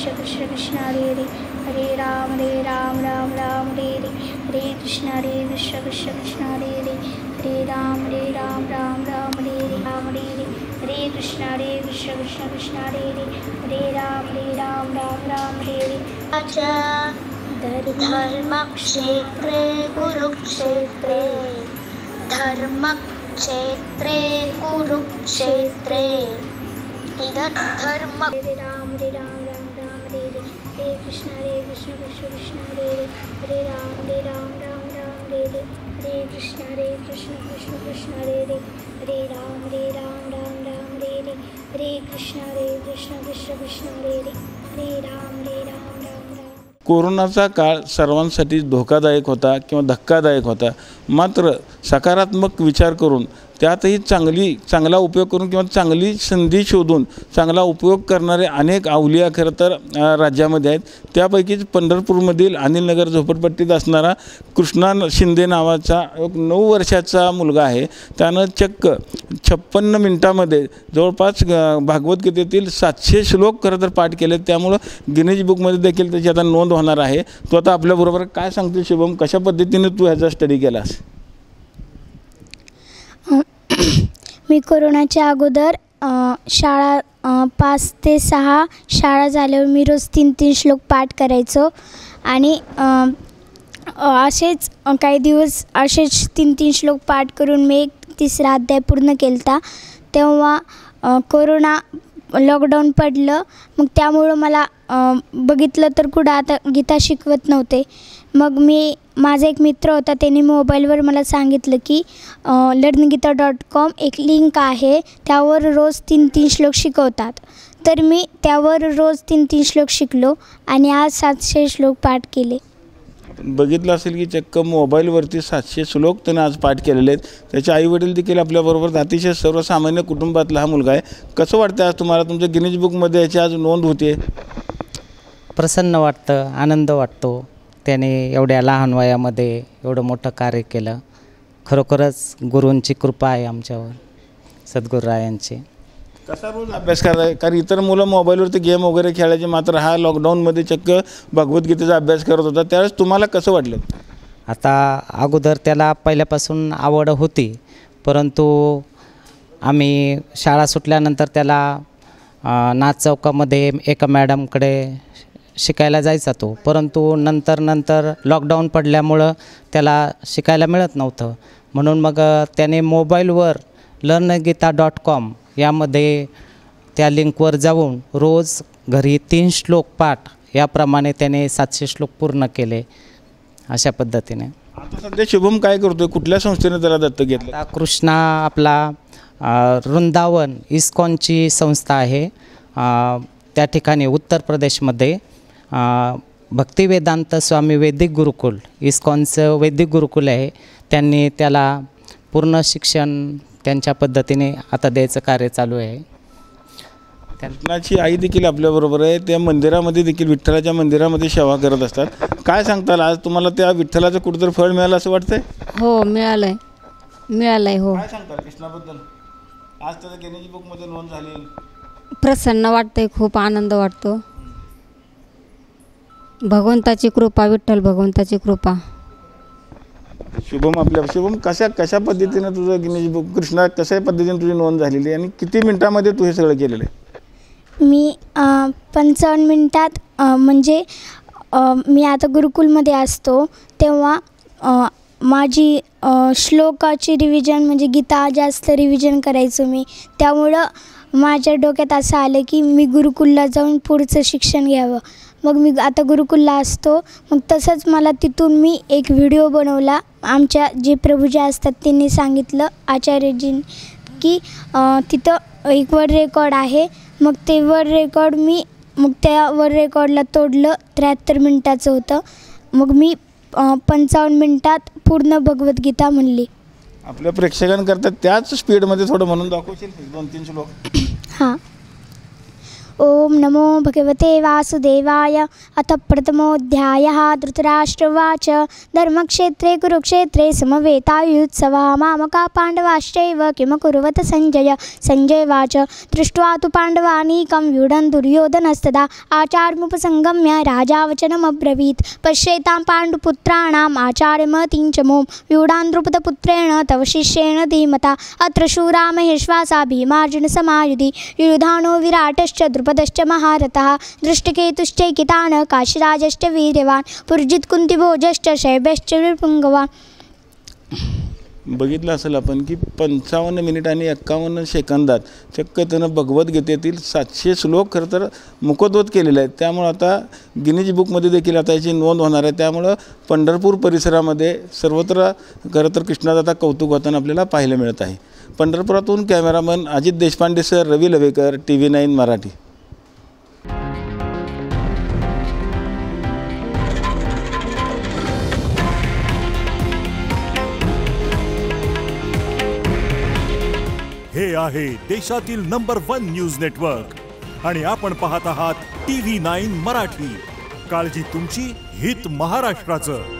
कृष्ण कृष्ण कृष्ण हरे हरे हरे राम राम राम हरे हरे हरे कृष्ण कृष्ण कृष्ण हरे हरे हरे राम राम राम हरे हरे हरे कृष्ण कृष्ण कृष्ण हरे हरे हरे राम राम हरे हरे अच्छा धर्मक्षेत्रे कुरुक्षेत्रे धर्मक्षेत्रे कुरुक्षेत्रे इधर धर्म राम राम हरे हरे हरे कृष्ण कृष्ण कृष्ण हरे हरे हरे राम राम हरे हरे हरे कृष्ण कृष्ण कृष्ण हरे हरे हरे राम राम हरे हरे हरे कृष्ण कृष्ण कृष्ण हरे हरे हरे राम राम कोरोनाचा काळ सर्वांसाठी धोकादायक होता किंवा धक्कादायक होता, मात्र सकारात्मक विचार करून त्यातही चांगला उपयोग करून किंवा चांगली संधी शोधून चांगला उपयोग करणारे अनेक अवलिया खरं तर राज्यामध्ये आहेत. त्यापैकीच पंढरपूरमधील अनिलनगर झोपडपट्टीत असणारा कृष्णा शिंदे नावाचा एक 9 वर्षाचा मुलगा आहे. त्यानं चक्क 56 मिनिटामध्ये जवळपास भागवद्गीतेतील 700 श्लोक खरं तर पाठ केले. त्यामुळं गिनीज बुकमध्ये देखील त्याची आता नोंद होणार आहे. तो आता आपल्याबरोबर काय सांगतो शुभम, कशा पद्धतीने तू ह्याचा स्टडी केलास? मी कोरोनाच्या अगोदर शाळा 5 ते 6 शाळा झाल्यावर मी रोज 3-3 श्लोक पाठ करायचो आणि असेच काही दिवस असेच 3-3 श्लोक पाठ करून मी 3रा अध्याय पूर्ण केला. तेव्हा कोरोना लॉकडाऊन पडलं, मग त्यामुळं मला बघितलं तर कुठं आता गीता शिकवत नव्हते. मग माझा एक मित्र होता, त्याने मोबाईलवर मला सांगितलं की learngeeta.com एक लिंक आहे, त्यावर रोज 3-3 श्लोक शिकवतात. तर मी त्यावर रोज 3-3 श्लोक शिकलो आणि आज 700 श्लोक पाठ केले. बघितलं असेल की चक्क मोबाईलवरती 700 श्लोक त्याने आज पाठ केलेले आहेत. त्याचे आईवडील देखील आपल्याबरोबर अतिशय सर्वसामान्य कुटुंबातला हा मुलगा आहे. कसं वाटतं आज तुम्हाला? तुमच्या गिनीज बुकमध्ये याची आज नोंद होते. प्रसन्न वाटतं, आनंद वाटतो. त्याने एवढ्या लहान वयामध्ये एवढं मोठं कार्य केलं. खरोखरच गुरूंची कृपा आहे आमच्यावर, सद्गुरुरायांची. कसा रोज अभ्यास करायचा? कारण इतर मुलं मोबाईलवरती गेम वगैरे खेळायचे, मात्र हा लॉकडाऊनमध्ये चक्क भगवद्गीतेचा अभ्यास करत होता. त्यावेळेस तुम्हाला कसं वाटलं? आता अगोदर त्याला पहिल्यापासून आवड होती, परंतु आम्ही शाळा सुटल्यानंतर त्याला नाच चौकामध्ये एका मॅडमकडे शिकायला जायचा तो. परंतु नंतर लॉकडाऊन पडल्यामुळं त्याला शिकायला मिळत नव्हतं. म्हणून मग त्याने मोबाईलवर learngeeta.com यामध्ये त्या लिंकवर जाऊन रोज घरी 3 श्लोक पाठ याप्रमाणे त्याने 700 श्लोक पूर्ण केले. अशा पद्धतीने आता सध्या शुभम काय करतोय? कुठल्या संस्थेने त्याला दत्तक घेतलं? आता कृष्णा आपला वृंदावन इस्कॉनची संस्था आहे. त्या ठिकाणी उत्तर प्रदेशमध्ये भक्तिवेदांत स्वामी वैदिक गुरुकुल, इस्कॉनचं वैदिक गुरुकुल आहे. त्यांनी त्याला पूर्ण शिक्षण त्यांच्या पद्धतीने आता द्यायचं कार्य चालू आहे. कृष्णाची आई देखील आपल्याबरोबर आहे. त्या मंदिरामध्ये देखील विठ्ठलाच्या मंदिरामध्ये सेवा करत असतात. काय सांगताल आज तुम्हाला त्या विठ्ठलाचं कुठेतरी फळ मिळालं असं वाटतंय? हो, मिळालंय. हो. काय सांगताल कृष्णाबद्दल? आज त्याचं गिनीज बुकमध्ये नोंद झाली. प्रसन्न वाटतंय, खूप आनंद वाटतो. भगवंताची कृपा, विठ्ठल भगवंताची कृपा. शुभम कशा पद्धतीने तुझं गिनीज बुक कृष्णा कशा पद्धतीने तुझी नोंद झालेली आणि किती मिनिटामध्ये तू हे सगळं केलेलं आहे? मी 55 मिनिटात म्हणजे मी आता गुरुकुलमध्ये असतो तेव्हा माझी श्लोकाची रिव्हिजन म्हणजे गीता जास्त रिव्हिजन करायचो मी. त्यामुळं माझ्या डोक्यात असं आलं की मी गुरुकुलला जाऊन पुढचं शिक्षण घ्यावं. मग मी आता गुरुकुलला असतो. मग तसंच मला तिथून मी एक व्हिडिओ बनवला. आमच्या जे प्रभूजी असतात त्यांनी सांगितलं आचार्यजींनी की तिथं एक वर्ड रेकॉर्ड आहे. मग ते वर्ड रेकॉर्ड मग त्या वर्ड रेकॉर्डला तोडलं. 73 मिनिटाचं होतं. मग मी 55 मिनिटात पूर्ण भगवद्गीता म्हणली. आपल्या प्रेक्षकांकरता त्याच स्पीडमध्ये थोडं म्हणून दाखवशील 2-3 श्लोक? हां. ओम नमो भगवते वासुदेवाय। अथ प्रथमोऽध्यायः। धृतराष्ट्रवाच धर्मक्षेत्रे कुरुक्षेत्रे समवेतायुत्सवः मामका पाण्डवाश्चैव किमकुर्वत संजय। संजयवाच दृष्ट्वा तु पाण्डवानीकं व्यूढं दुर्योधनस्तदा आचार्यमुपसंगम्य राजा वचनमब्रवीत्। पश्येतां पाण्डुपुत्राणाम् आचार्यमतिं च मों व्यूढान् द्रुपदपुत्रेण तव शिष्येण धीमता। अत्र शूरा महेश्वासा भीमार्जुनसमायुधि युधानो विराटश्च द्रुपदश्च महारथः दृष्टकेतुश्चैकितान् काशीराजश्च वीर्यवान् पुरजित्कुन्तिभोजश्च शैब्यश्च विपुंगवान्। बघितलं असेल आपण की 55 मिनिट आणि 51 सेकंदात चक्क त्यानं भगवद्गीतेतील 700 श्लोक खरं तर मुखोद्गत केलेले आहेत. त्यामुळं आता गिनीज बुकमध्ये देखील आता याची नोंद होणार आहे. त्यामुळं पंढरपूर परिसरामध्ये सर्वत्र खरं तर कृष्णाचं आता कौतुक होताना आपल्याला पाहायला मिळत आहे. पंढरपुरातून कॅमेरामन अजित देशपांडे सर, रवी लवेकर, TV9 मराठी. हे आहे देशातील नंबर 1 न्यूज नेटवर्क आणि आपण पाहत आहात TV9 मराठी. काळजी तुमची, हित महाराष्ट्राचं.